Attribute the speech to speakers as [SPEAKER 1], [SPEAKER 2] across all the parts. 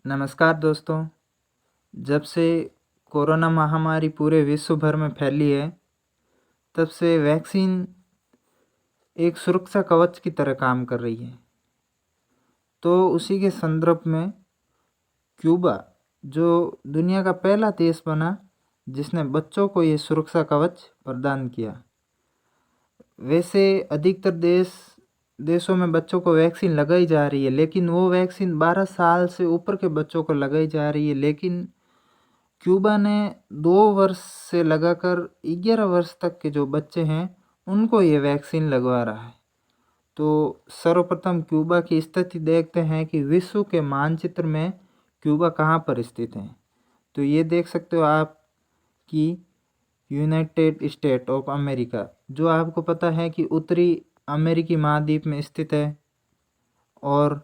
[SPEAKER 1] नमस्कार दोस्तों। जब से कोरोना महामारी पूरे विश्व भर में फैली है, तब से वैक्सीन एक सुरक्षा कवच की तरह काम कर रही है। तो उसी के संदर्भ में क्यूबा, जो दुनिया का पहला देश बना जिसने बच्चों को ये सुरक्षा कवच प्रदान किया। वैसे अधिकतर देशों में बच्चों को वैक्सीन लगाई जा रही है, लेकिन वो वैक्सीन 12 साल से ऊपर के बच्चों को लगाई जा रही है। लेकिन क्यूबा ने 2 वर्ष से लगाकर 11 वर्ष तक के जो बच्चे हैं उनको ये वैक्सीन लगवा रहा है। तो सर्वप्रथम क्यूबा की स्थिति देखते हैं कि विश्व के मानचित्र में क्यूबा कहाँ पर स्थित है। तो ये देख सकते हो आप कि यूनाइटेड स्टेट ऑफ अमेरिका, जो आपको पता है कि उत्तरी अमेरिकी महाद्वीप में स्थित है। और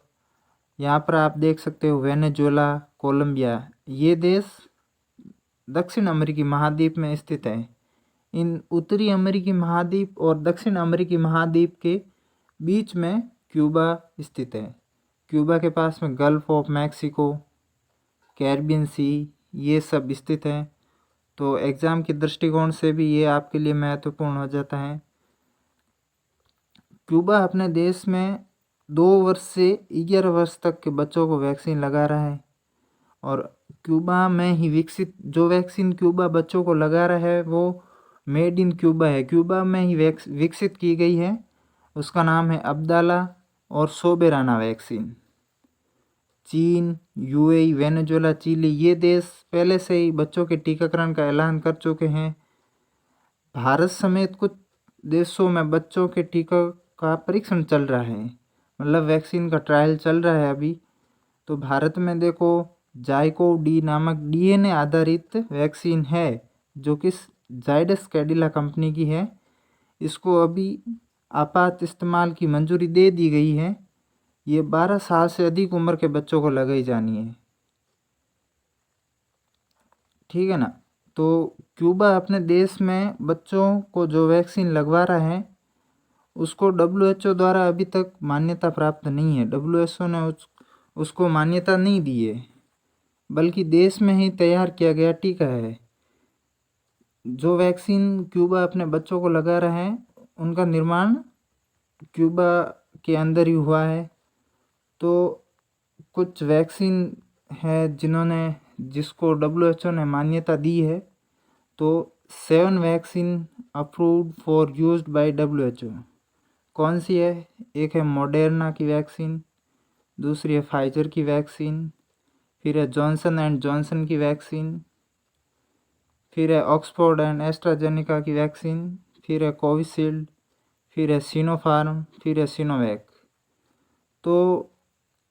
[SPEAKER 1] यहाँ पर आप देख सकते हो वेनेजुएला, कोलंबिया, ये देश दक्षिण अमेरिकी महाद्वीप में स्थित है। इन उत्तरी अमेरिकी महाद्वीप और दक्षिण अमेरिकी महाद्वीप के बीच में क्यूबा स्थित है। क्यूबा के पास में गल्फ ऑफ मैक्सिको, कैरिबियन सी, ये सब स्थित है। तो एग्ज़ाम के दृष्टिकोण से भी ये आपके लिए महत्वपूर्ण हो जाता है। क्यूबा अपने देश में 2 वर्ष से 11 वर्ष तक के बच्चों को वैक्सीन लगा रहा है। और क्यूबा में ही विकसित जो वैक्सीन क्यूबा बच्चों को लगा रहा है वो मेड इन क्यूबा है, क्यूबा में ही विकसित की गई है। उसका नाम है अब्दाला और सोबेराना वैक्सीन। चीन, यूएई, वेनेजुएला, चिली, ये देश पहले से ही बच्चों के टीकाकरण का ऐलान कर चुके हैं। भारत समेत कुछ देशों में बच्चों के टीका का परीक्षण चल रहा है, मतलब वैक्सीन का ट्रायल चल रहा है अभी। तो भारत में देखो जाइकोव डी नामक डीएनए आधारित वैक्सीन है, जो कि जायडस कैडिला कंपनी की है। इसको अभी आपात इस्तेमाल की मंजूरी दे दी गई है। ये 12 साल से अधिक उम्र के बच्चों को लगाई जानी है, ठीक है ना। तो क्यूबा अपने देश में बच्चों को जो वैक्सीन लगवा रहा है उसको WHO द्वारा अभी तक मान्यता प्राप्त नहीं है। WHO ने उसको मान्यता नहीं दी है, बल्कि देश में ही तैयार किया गया टीका है। जो वैक्सीन क्यूबा अपने बच्चों को लगा रहा है उनका निर्माण क्यूबा के अंदर ही हुआ है। तो कुछ वैक्सीन है जिसको WHO ने मान्यता दी है। तो 7 vaccine approved for used by WHO कौन सी है? एक है मॉडर्ना की वैक्सीन, दूसरी है फाइजर की वैक्सीन, फिर है जॉनसन एंड जॉनसन की वैक्सीन, फिर है ऑक्सफोर्ड एंड एस्ट्राजेनेका की वैक्सीन, फिर है कोविशील्ड, फिर है सिनोफार्म, फिर है सिनोवैक। तो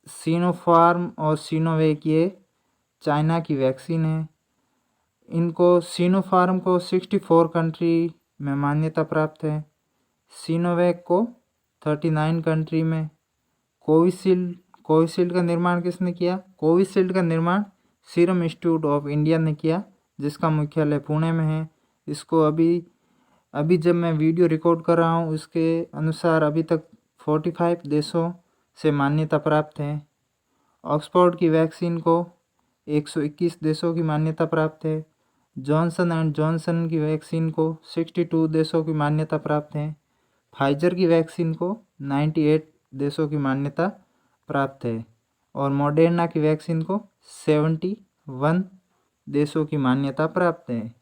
[SPEAKER 1] सिनोफार्म और सिनोवैक ये चाइना की वैक्सीन है। इनको सिनोफार्म को 64 कंट्री में मान्यता प्राप्त है, सिनोवैक को 39 कंट्री में। कोविशील्ड का निर्माण किसने किया? कोविशील्ड का निर्माण सीरम इंस्टीट्यूट ऑफ इंडिया ने किया, जिसका मुख्यालय पुणे में है। इसको अभी जब मैं वीडियो रिकॉर्ड कर रहा हूँ उसके अनुसार अभी तक 45 देशों से मान्यता प्राप्त है। ऑक्सफोर्ड की वैक्सीन को 121 देशों की मान्यता प्राप्त है। जॉनसन एंड जॉनसन की वैक्सीन को 62 देशों की मान्यता प्राप्त है। फाइजर की वैक्सीन को 98 देशों की मान्यता प्राप्त है। और मॉडर्ना की वैक्सीन को 71 देशों की मान्यता प्राप्त है।